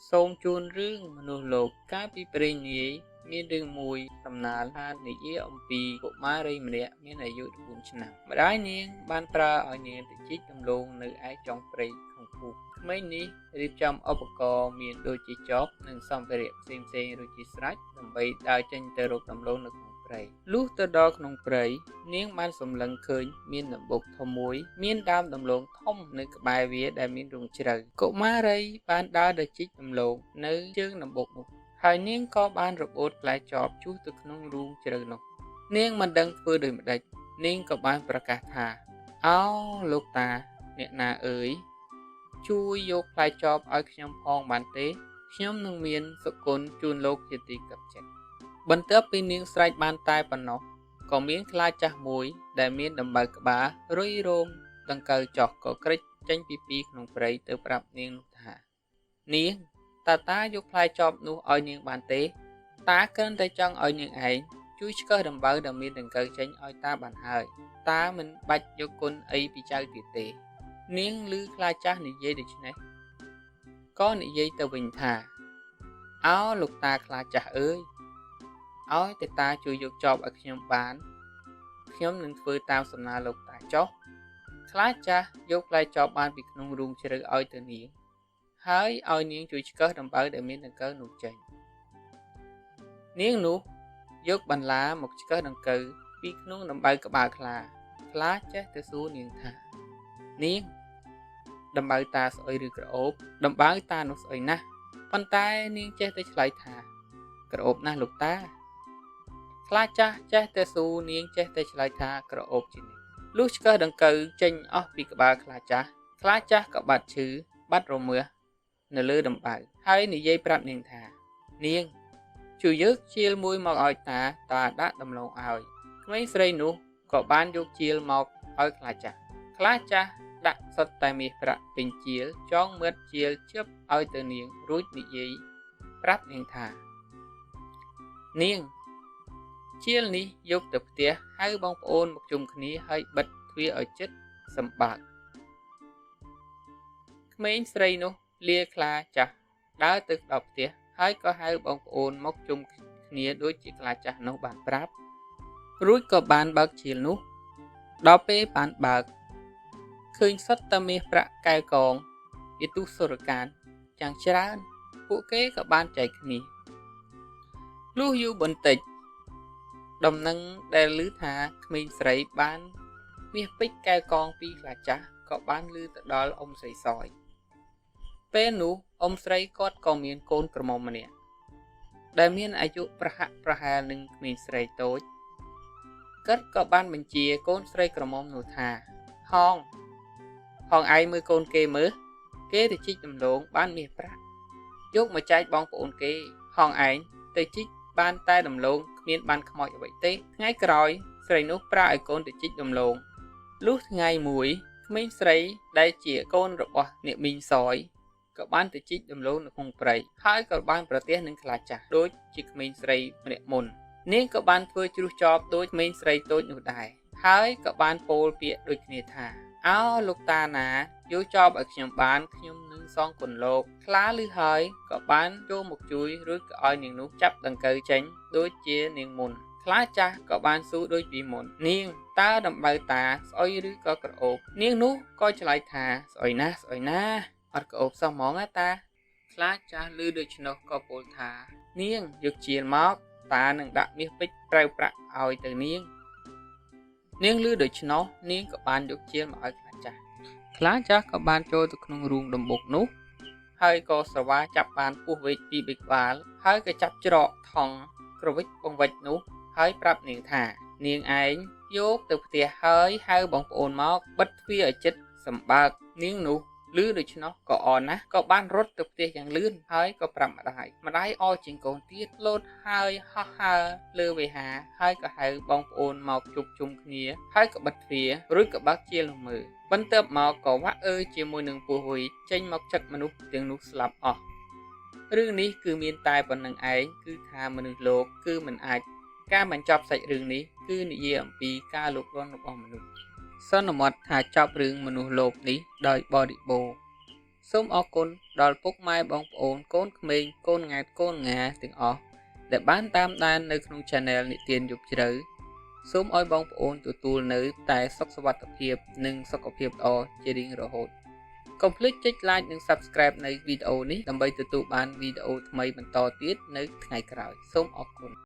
សូមជូនរឿងមនុស្សលោកកាលពីព្រេងនាយមានរឿងមួយដំណាលថានិយាយអំពីកុមារីម្នាក់មានអាយុ14ឆ្នាំម្ដាយនាងបានប្រើឲ្យនាងទៅជីកដំឡូងនៅឯចុងព្រៃក្នុងភូមិក្មេងនេះរៀបចំឧបករណ៍មានដូចជាចបនិងសម្ភារៈផ្សេងៗដូចជាស្រាច់ដើម្បីដើរចេញទៅរកដំឡូងនៅក្នុងព្រៃលុះទៅដល់ក្នុងព្រៃនាងបានសម្លឹងឃើញមានដំបុកធំមួយមានដើមដំឡូងធំនៅក្បែរវាដែលមានរូងជ្រៅកុមារីបានដើរទៅជីកដំឡូងនៅជើងដំបុកនោះហើយនាងក៏បានរបូតផ្លែចបជុះទៅក្នុងរូងជ្រៅនោះនាងមិនដឹងធ្វើដូចម្ដេចនាងក៏បានប្រកាសថាអោលោកតាអ្នកណាអើយជួយយកផ្លែចបឲ្យខ្ញុំផងបានទេខ្ញុំនឹងមានសុគន្ធជូនលោកជាទីកប់ចិត្តបន្ទាប់ពីនាងស្រែកបានតែប៉ុណ្ណោះក៏មានខ្លាចាស់មួយដែលមានដំបៅក្បាលរុយរោមដង្កូវចោះក៏ក្រិចចេញពីក្នុងព្រៃទៅប្រាប់នាងនោះថានាងតាយកផ្លែចបនោះឲ្យនាងបានទេតាគ្រាន់តែចង់ឲ្យនាងឯងជួយឆ្កឹះដំបៅដែលមានដង្កូវចេញឲ្យតាបានហើយតាមិនបាច់យកគុណអីពីចៅទៀតទេនាងឮខ្លាចាស់និយាយដូច្នេះក៏និយាយទៅវិញថាអោលោកតាខ្លាចាស់អើយឲ្យតែតាជួយយកចបឲ្យខ្ញុំបានខ្ញុំនឹងធ្វើតាមសំណើលោកតាចុះខ្លាចាស់យកផ្លែចបបានពីក្នុងរូងជ្រៅឲ្យទៅនាងហើយឲ្យនាងជួយឆ្កឹះដំបៅដែលមានដង្កូវនោះចេញនាងនោះយកបន្លាមកឆ្កឹះដង្កូវពីក្នុងដំបៅក្បាលខ្លាចេះទៅសួរនាងថានាងដំបៅតាស្អុយឬក្រអូបដំបៅតានោះស្អុយណាស់ប៉ុន្តែនាងចេះតែឆ្លើយថាក្រអូបណាស់លោកតាខ្លាចាស់ចេះតែសួរនាងចេះតែឆ្លើយថាក្រអូបជានិច្ចលុះឆ្កឹះដង្កូវចេញអស់ពីក្បាលខ្លាចាស់ក៏បាត់ឈឺបាត់រមាស់នៅលើដំបៅហើយនិយាយប្រាប់នាងថានាងជួយយកជាលមួយមកឲ្យតាដាក់ដំឡូងឲ្យក្មេងស្រីនោះក៏បានយកជាលមកឲ្យខ្លាចាស់ដាក់សុទ្ធតែមាសប្រាក់ពេញជាលចងមើលជាលជិបឲ្យទៅនាងរួចនិយាយប្រាប់នាងថានាងជាលនេះយកទៅផ្ទះហៅបងប្អូនមកជុំគ្នាហើយបិទទ្វារឲ្យជិតសម្បើកក្មេងស្រីនោះលាខ្លាចាស់ដើរទៅដល់ផ្ទះហើយក៏ហៅបងប្អូនមកជុំគ្នាដូចជាខ្លាចាស់នោះបានប្រាប់រួចក៏បានបើកជាលនោះដល់ពេលបានបើកឃើញសុទ្ធតែមាសប្រាក់កែវកងវិទូសុរកានយ៉ាងច្រើនពួកគេក៏បានចែកគ្នាលុះយូរបន្តិចដំណឹងដែលឮថាក្មេងស្រីបានមាសពេជ្រកែវកងពីខ្លាចាស់ក៏បានឮទៅដល់អ៊ំស្រីសយពេលនោះអ៊ំស្រីគាត់ក៏មានកូនក្រមុំម្នាក់ដែលមានអាយុប្រហាក់ប្រហែលនឹងក្មេងស្រីតូចគាត់ក៏បានបញ្ជាកូនស្រីក្រមុំនោះថាហងឯងមើលកូនគេមើលគេទៅជីកដំឡូងបានមាសប្រាក់យកមកចែកបងប្អូនគេហងឯងទៅជីកបានតែដំឡូងគ្មានបានខ្មោចអ្វីទេថ្ងៃក្រោយស្រីនោះប្រើឲ្យកូនទៅជីកដំឡូងលុះថ្ងៃមួយក្មេងស្រីដែលជាកូនរបស់អ្នកមីងសយក៏បានទៅជីកដំឡូងនៅក្នុងព្រៃហើយក៏បានប្រទះនឹងខ្លាចាស់ដូចជាក្មេងស្រីម្នាក់មុននាងក៏បានធ្វើជ្រុះចបដូចក្មេងស្រីតូចនោះដែរហើយក៏បានពោលពាក្យដូចគ្នាថាអោលោកតាណាយកចបឲ្យខ្ញុំបានខ្ញុំនឹងសងគុណលោកខ្លាឮហើយក៏បានចូលមកជួយរួចក៏ឲ្យនាងនោះចាប់ដង្កូវចេញដូចជានាងមុនខ្លាចាស់ក៏បានសួរដូចពីមុននាងតើដំបៅតាស្អុយឬក៏ក្រអូបនាងនោះក៏ឆ្លើយថាស្អុយណាស់អត់ក្រអូបសោះហ្មងតាខ្លាចាស់ឮដូច្នោះក៏ពោលថានាងយកជាលមកតានឹងដាក់មាសពេជ្រប្រៅប្រាក់ឲ្យទៅនាងឮដូច្នោះនាងក៏បានយកជាលមកឲ្យខ្លាចាស់ក៏បានចូលទៅក្នុងរូងដំបុកនោះហើយក៏ស្រវាចាប់បានពស់វែកពីរក្បាលហើយក៏ចាប់ច្រកថង់ក្រវិចបង្វិចនោះហើយប្រាប់នាងថានាងឯងយកទៅផ្ទះហើយហៅបងប្អូនមកបិទទ្វារឲ្យជិតសម្បើកនាងនោះឮដូច្នោះក៏អរណាស់ក៏បានរត់ទៅផ្ទះយ៉ាងលឿនហើយក៏ប្រាប់ម្ដាយអរជាងកូនទៀតលោតហើយហោះហើរលើវេហាហើយក៏ហៅបងប្អូនមកជួបជុំគ្នាហើយក៏បិទទ្វាររួចក៏បើកជាលមើលបន្ទាប់មកក៏វាក់ជាមួយនឹងពស់វែកចេញមកចឹកមនុស្សទាំងនោះស្លាប់អស់រឿងនេះគឺមានតែប៉ុណ្្នឹងឯងគឺថាមនុស្សលោកគឺមិនអាចការបញ្ចប់សាច់រឿងនេះគឺនិយាយអំពីការលូកលាន់របស់មនុស្សសន្មតថាចប់រឿងមនុស្សលោកនេះដោយបរិបូរណ៍ សូមអរគុណដល់ពុកម៉ែបងប្អូនកូនក្មេងកូនង៉ែតកូនងាទាំងអស់ដែលបានតាមដាននៅក្នុង Channel និទានយប់ជ្រៅសូមឲ្យបងប្អូនទទួលនៅតែសុខសុវត្ថិភាពនិងសុខភាពល្អជារៀងរហូតកុំភ្លេចចុច Like និង Subscribe នៅវីដេអូនេះដើម្បីទទួលបានវីដេអូថ្មីបន្តទៀតនៅថ្ងៃក្រោយសូមអរគុណ